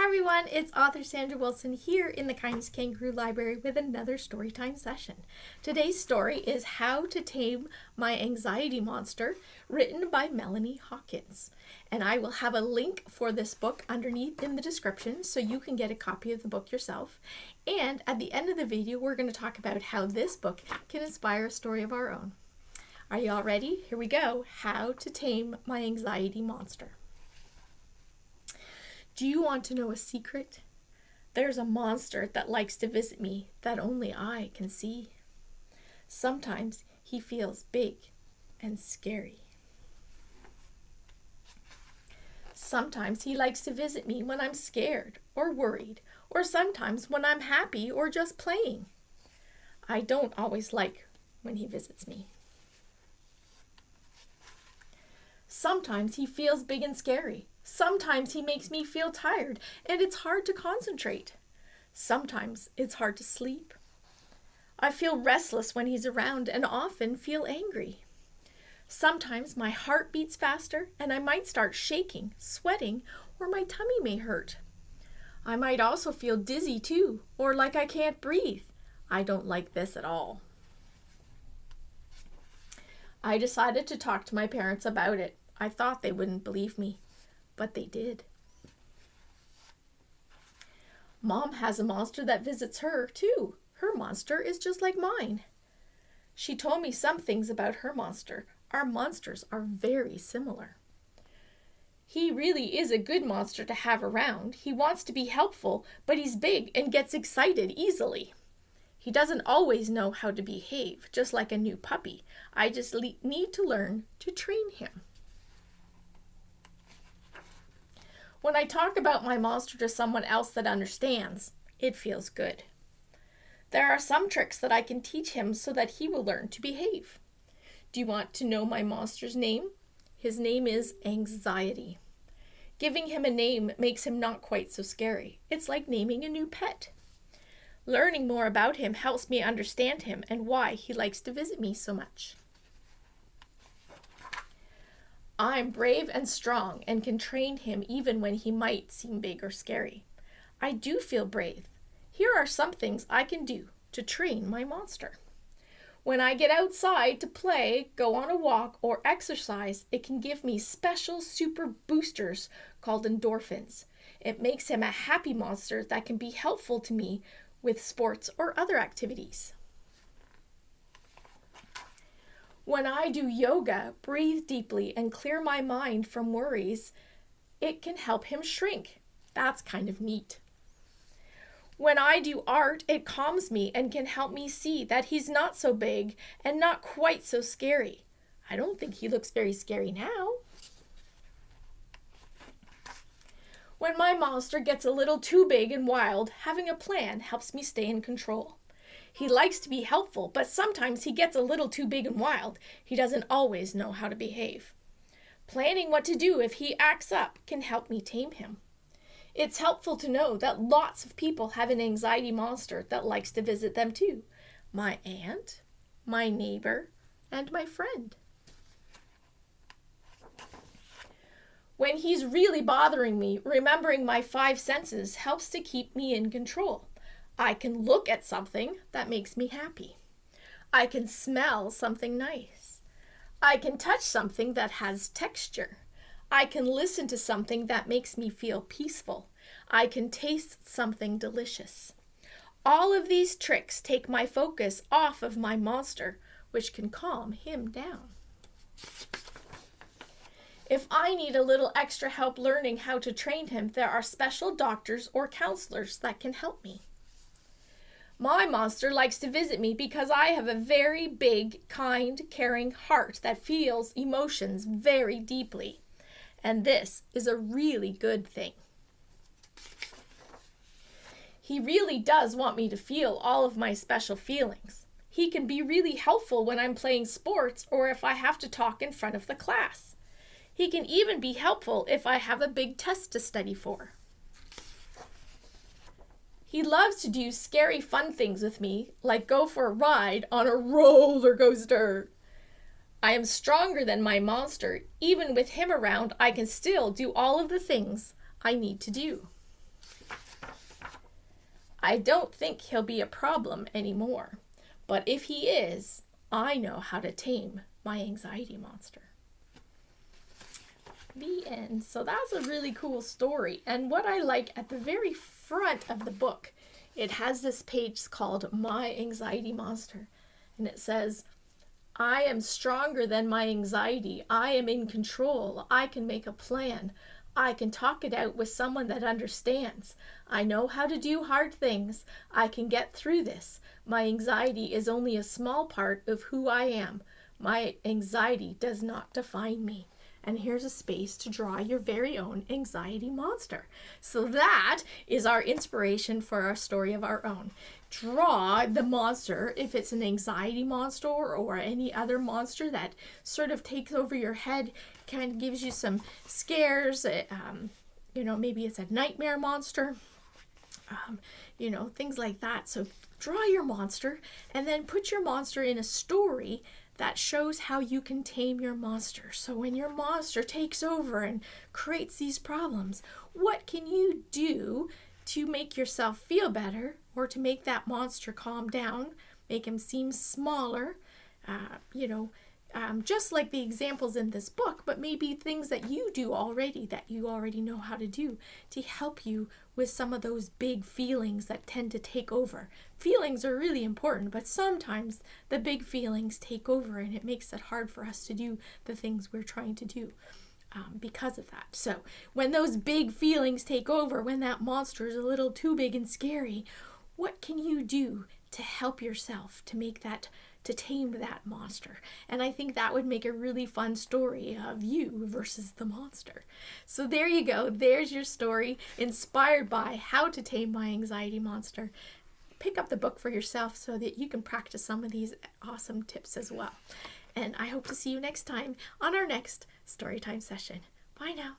everyone, it's author Sandra Wilson here in the Kindness Kangaroo Library with another Storytime session. Today's story is How to Tame My Anxiety Monster, written by Melanie Hawkins. And I will have a link for this book underneath in the description so you can get a copy of the book yourself. And at the end of the video, we're going to talk about how this book can inspire a story of our own. Are you all ready? Here we go. How to Tame My Anxiety Monster. Do you want to know a secret? There's a monster that likes to visit me that only I can see. Sometimes he feels big and scary. Sometimes he likes to visit me when I'm scared or worried, or sometimes when I'm happy or just playing. I don't always like when he visits me. Sometimes he feels big and scary. Sometimes he makes me feel tired and it's hard to concentrate. Sometimes it's hard to sleep. I feel restless when he's around and often feel angry. Sometimes my heart beats faster and I might start shaking, sweating, or my tummy may hurt. I might also feel dizzy too, or like I can't breathe. I don't like this at all. I decided to talk to my parents about it. I thought they wouldn't believe me. But they did. Mom has a monster that visits her, too. Her monster is just like mine. She told me some things about her monster. Our monsters are very similar. He really is a good monster to have around. He wants to be helpful, but he's big and gets excited easily. He doesn't always know how to behave, just like a new puppy. I just need to learn to train him. When I talk about my monster to someone else that understands, it feels good. There are some tricks that I can teach him so that he will learn to behave. Do you want to know my monster's name? His name is Anxiety. Giving him a name makes him not quite so scary. It's like naming a new pet. Learning more about him helps me understand him and why he likes to visit me so much. I'm brave and strong and can train him even when he might seem big or scary. I do feel brave. Here are some things I can do to train my monster. When I get outside to play, go on a walk, or exercise, it can give me special super boosters called endorphins. It makes him a happy monster that can be helpful to me with sports or other activities. When I do yoga, breathe deeply, and clear my mind from worries, it can help him shrink. That's kind of neat. When I do art, it calms me and can help me see that he's not so big and not quite so scary. I don't think he looks very scary now. When my monster gets a little too big and wild, having a plan helps me stay in control. He likes to be helpful, but sometimes he gets a little too big and wild. He doesn't always know how to behave. Planning what to do if he acts up can help me tame him. It's helpful to know that lots of people have an anxiety monster that likes to visit them too. My aunt, my neighbor, and my friend. When he's really bothering me, remembering my 5 senses helps to keep me in control. I can look at something that makes me happy. I can smell something nice. I can touch something that has texture. I can listen to something that makes me feel peaceful. I can taste something delicious. All of these tricks take my focus off of my monster, which can calm him down. If I need a little extra help learning how to train him, there are special doctors or counselors that can help me. My monster likes to visit me because I have a very big, kind, caring heart that feels emotions very deeply. And this is a really good thing. He really does want me to feel all of my special feelings. He can be really helpful when I'm playing sports or if I have to talk in front of the class. He can even be helpful if I have a big test to study for. He loves to do scary fun things with me, like go for a ride on a roller coaster. I am stronger than my monster. Even with him around, I can still do all of the things I need to do. I don't think he'll be a problem anymore, but if he is, I know how to tame my anxiety monster. The end. So that's a really cool story. And what I like at the very front of the book, it has this page called My Anxiety Monster. And it says, I am stronger than my anxiety. I am in control. I can make a plan. I can talk it out with someone that understands. I know how to do hard things. I can get through this. My anxiety is only a small part of who I am. My anxiety does not define me. And here's a space to draw your very own anxiety monster. So that is our inspiration for our story of our own. Draw the monster, if it's an anxiety monster or any other monster that sort of takes over your head, kind of gives you some scares. Maybe it's a nightmare monster, things like that. So draw your monster and then put your monster in a story that shows how you can tame your monster. So when your monster takes over and creates these problems, what can you do to make yourself feel better or to make that monster calm down, make him seem smaller, just like the examples in this book, but maybe things that you do already, that you already know how to do to help you with some of those big feelings that tend to take over. Feelings are really important, but sometimes the big feelings take over and it makes it hard for us to do the things we're trying to do because of that. So when those big feelings take over, when that monster is a little too big and scary, what can you do to help yourself to make that, to tame that monster? And I think that would make a really fun story of you versus the monster. So there you go. There's your story inspired by How to Tame My Anxiety Monster. Pick up the book for yourself so that you can practice some of these awesome tips as well. And I hope to see you next time on our next Storytime session. Bye now.